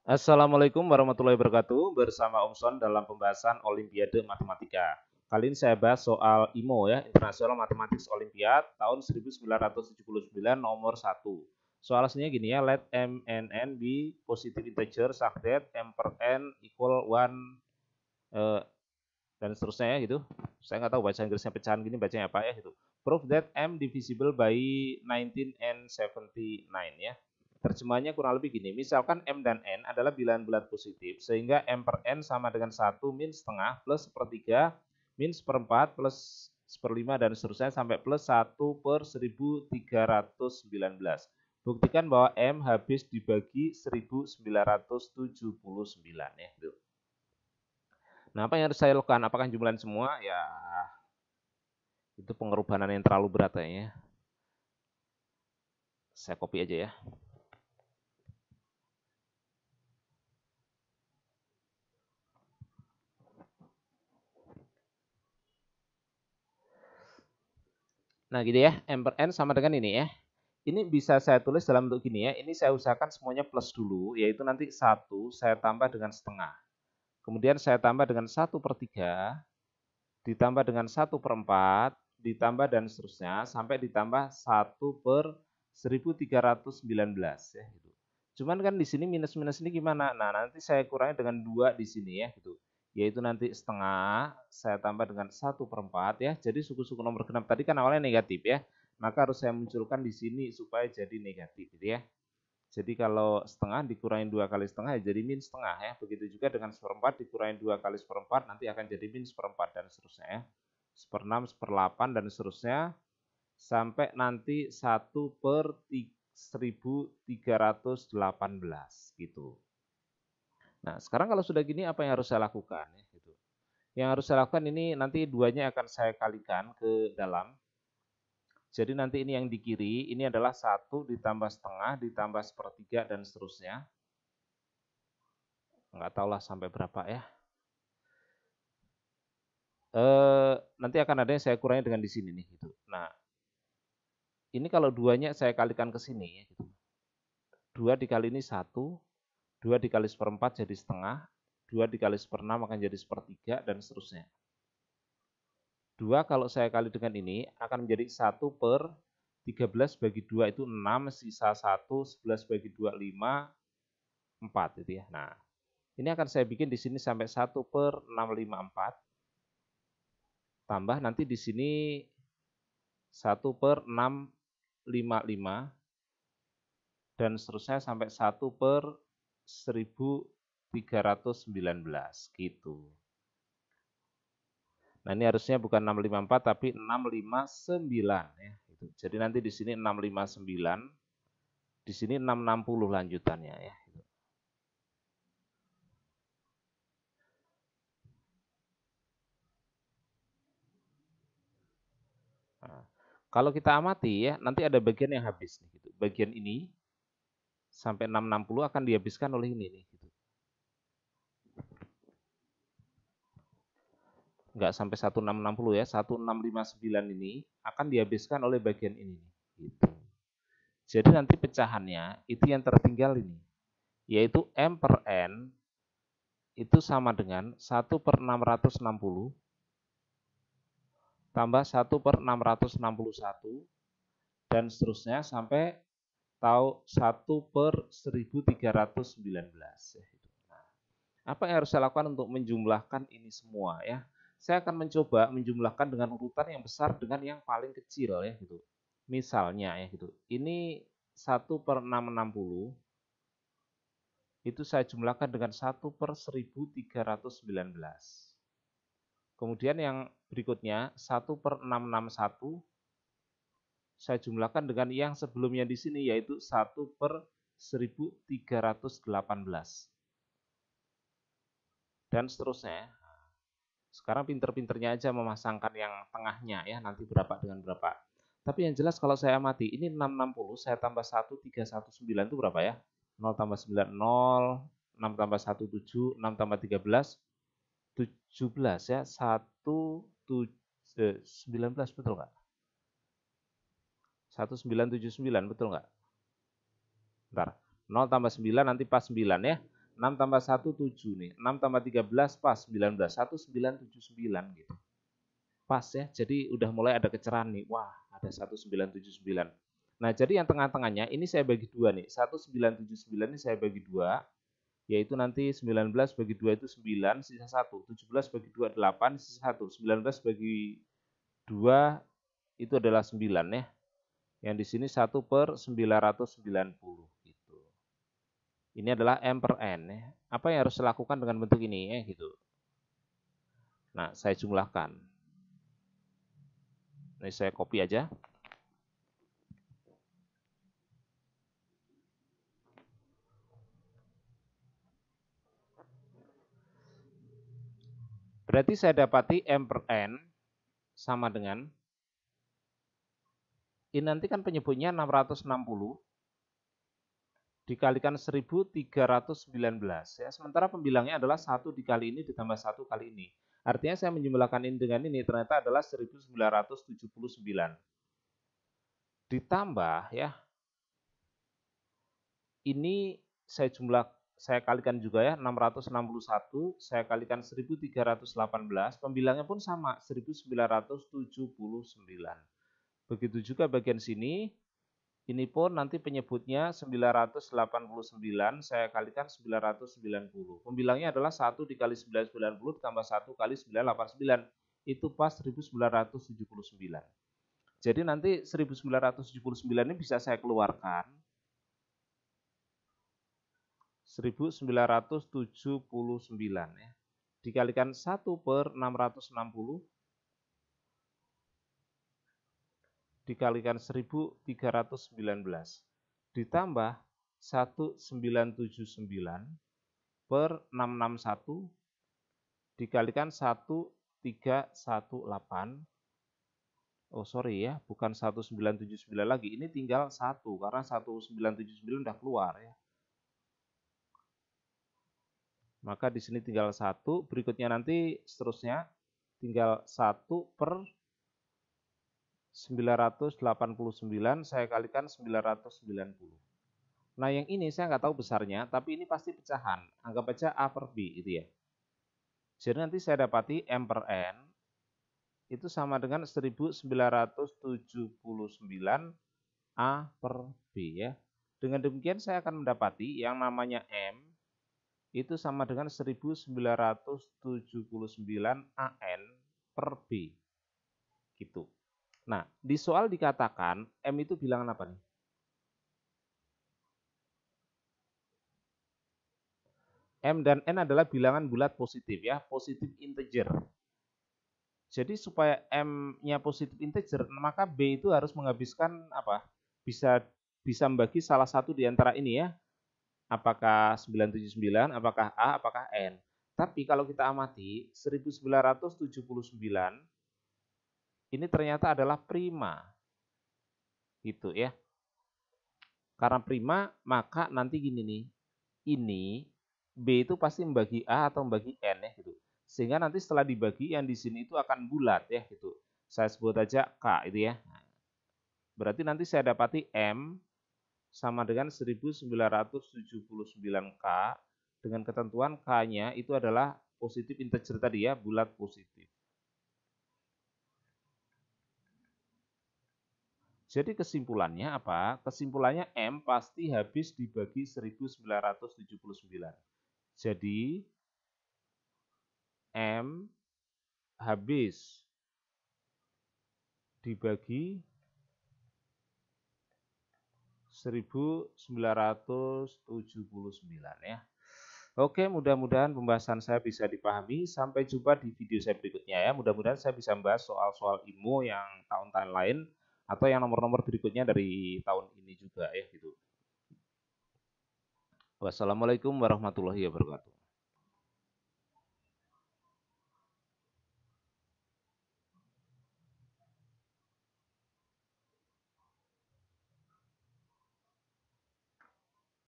Assalamualaikum warahmatullahi wabarakatuh. Bersama Om Son dalam pembahasan Olimpiade Matematika. Kali ini saya bahas soal IMO ya, International Mathematics Olympiad tahun 1979 nomor 1. Soal aslinya gini ya, let m and n be positive integer such that m per n equal 1 dan seterusnya ya gitu. Saya nggak tahu baca Inggrisnya pecahan gini bacanya apa ya gitu. Prove that m divisible by 19 and 79 ya. Terjemahnya kurang lebih gini, misalkan M dan N adalah bilangan bulat positif, sehingga M per N sama dengan 1 min setengah plus sepertiga min seperempat plus seperlima dan seterusnya sampai plus 1 per 1319. Buktikan bahwa M habis dibagi 1979 ya. Gitu. Nah, apa yang harus saya lakukan? Apakah jumlahan semua? Ya, itu pengorbanan yang terlalu berat kayaknya. Saya copy aja ya. Nah, gitu ya. M per N sama dengan ini ya. Ini bisa saya tulis dalam bentuk gini ya. Ini saya usahakan semuanya plus dulu, yaitu nanti 1 saya tambah dengan setengah. Kemudian saya tambah dengan 1/3, ditambah dengan 1/4, ditambah dan seterusnya, sampai ditambah 1/1319 ya. Gitu. Cuman kan di sini minus-minus ini gimana? Nah, nanti saya kurangi dengan 2 di sini ya. Gitu. Yaitu nanti setengah, saya tambah dengan 1/4 ya. Jadi suku-suku nomor genap tadi kan awalnya negatif ya. Maka harus saya munculkan di sini supaya jadi negatif gitu ya. Jadi kalau setengah dikurangi 2 kali setengah ya jadi min setengah ya. Begitu juga dengan seperempat dikurangi 2 kali seperempat nanti akan jadi min seperempat dan seterusnya ya. Seperenam, seperdelapan dan seterusnya sampai nanti 1/1318 gitu. Nah, sekarang kalau sudah gini apa yang harus saya lakukan ya gitu. Yang harus saya lakukan ini nanti duanya akan saya kalikan ke dalam. Jadi nanti ini yang di kiri, ini adalah 1 ditambah setengah, ditambah sepertiga, dan seterusnya. Nggak tahu lah sampai berapa ya. Nanti akan ada yang saya kurangi dengan di sini nih. Gitu. Nah, ini kalau duanya saya kalikan ke sini. Ya, gitu. 2 dikali ini 1, 2 dikali seperempat jadi setengah, 2 dikali seperenam akan jadi sepertiga, dan seterusnya. 2 kalau saya kali dengan ini akan menjadi 1/13 bagi 2 itu 6, sisa 1, 11 bagi 2, 5, 4 gitu ya. Nah, ini akan saya bikin di sini sampai 1/654. Tambah nanti di sini 1/655 dan seterusnya sampai 1/1319 gitu. Nah, ini harusnya bukan 654 tapi 659 ya. Gitu. Jadi nanti di sini 659, di sini 660 lanjutannya ya. Gitu. Nah, kalau kita amati ya, nanti ada bagian yang habis nih gitu. Bagian ini sampai 660 akan dihabiskan oleh ini nih gitu. Enggak sampai 1660 ya, 1659 ini akan dihabiskan oleh bagian ini nih gitu. Jadi nanti pecahannya itu yang tertinggal ini, yaitu M per N itu sama dengan 1/660 tambah 1/661 dan seterusnya sampai tahu 1/1319. Nah, apa yang harus saya lakukan untuk menjumlahkan ini semua ya? Saya akan mencoba menjumlahkan dengan urutan yang besar dengan yang paling kecil ya gitu. Misalnya ya gitu. Ini 1/660 itu saya jumlahkan dengan 1/1319. Kemudian yang berikutnya 1/661 saya jumlahkan dengan yang sebelumnya di sini yaitu 1/1318. Dan seterusnya. Sekarang pinter-pinternya aja memasangkan yang tengahnya ya, nanti berapa dengan berapa. Tapi yang jelas kalau saya amati, ini 660 saya tambah 1319 itu berapa ya? 0 tambah 9, 0, 6 tambah 1, 7, 6 tambah 13, 17 ya. 19 betul nggak? 1979 betul nggak? Bentar. 0 tambah 9 nanti pas 9 ya. 6 tambah 1, 7 nih. 6 tambah 13 pas, 19. 1979 gitu. Pas ya, jadi udah mulai ada kecerahan nih. Wah, ada 1979. Nah, jadi yang tengah-tengahnya ini saya bagi dua nih. 1979 ini saya bagi dua, yaitu nanti 19 bagi 2 itu 9, sisa 1. 17 bagi 2, 8, sisa 1. 19 bagi 2 itu adalah 9 ya. Yang di sini 1/990 gitu. Ini adalah M per N ya. Apa yang harus dilakukan dengan bentuk ini ya gitu. Nah, saya jumlahkan. Ini saya copy aja. Berarti saya dapati M per N sama dengan, ini nanti kan penyebutnya 660 dikalikan 1319 ya. Sementara pembilangnya adalah 1 dikali ini ditambah 1 kali ini. Artinya saya menjumlahkan ini dengan ini ternyata adalah 1979. Ditambah ya. Ini saya kalikan juga ya, 661 saya kalikan 1318, pembilangnya pun sama 1979. Begitu juga bagian sini. Ini pun nanti penyebutnya 989, saya kalikan 990. Pembilangnya adalah 1 dikali 990 tambah 1 kali 989. Itu pas 1979. Jadi nanti 1979 ini bisa saya keluarkan. 1979 ya. Dikalikan 1/660 dikalikan 1319 ditambah 1979 per 661 dikalikan 1318. Oh sorry ya, bukan 1979 lagi, ini tinggal 1 karena 1979 udah keluar ya. Maka di sini tinggal 1, berikutnya nanti seterusnya tinggal 1/989 saya kalikan 990. Nah yang ini saya nggak tahu besarnya, tapi ini pasti pecahan. Anggap aja A per B itu ya. Jadi nanti saya dapati M per N itu sama dengan 1979 A per B ya. Dengan demikian saya akan mendapati yang namanya M itu sama dengan 1979 AN per B. Gitu. Nah, di soal dikatakan M itu bilangan apa nih? M dan N adalah bilangan bulat positif ya, positif integer. Jadi supaya M-nya positif integer, maka B itu harus menghabiskan apa? Bisa membagi salah satu di antara ini ya. Apakah 979, apakah A, apakah N. Tapi kalau kita amati 1979 ini ternyata adalah prima. Gitu ya. Karena prima, maka nanti gini nih. Ini B itu pasti membagi A atau membagi N ya gitu. Sehingga nanti setelah dibagi yang di sini itu akan bulat ya gitu. Saya sebut aja K itu ya. Berarti nanti saya dapati M sama dengan 1979K dengan ketentuan K-nya itu adalah positif integer tadi ya, bulat positif. Jadi kesimpulannya apa? Kesimpulannya M pasti habis dibagi 1979. Jadi M habis dibagi 1979 ya. Oke, mudah-mudahan pembahasan saya bisa dipahami. Sampai jumpa di video saya berikutnya ya. Mudah-mudahan saya bisa membahas soal-soal IMO yang tahun-tahun lain atau yang nomor-nomor berikutnya dari tahun ini juga ya gitu. Wassalamualaikum warahmatullahi wabarakatuh.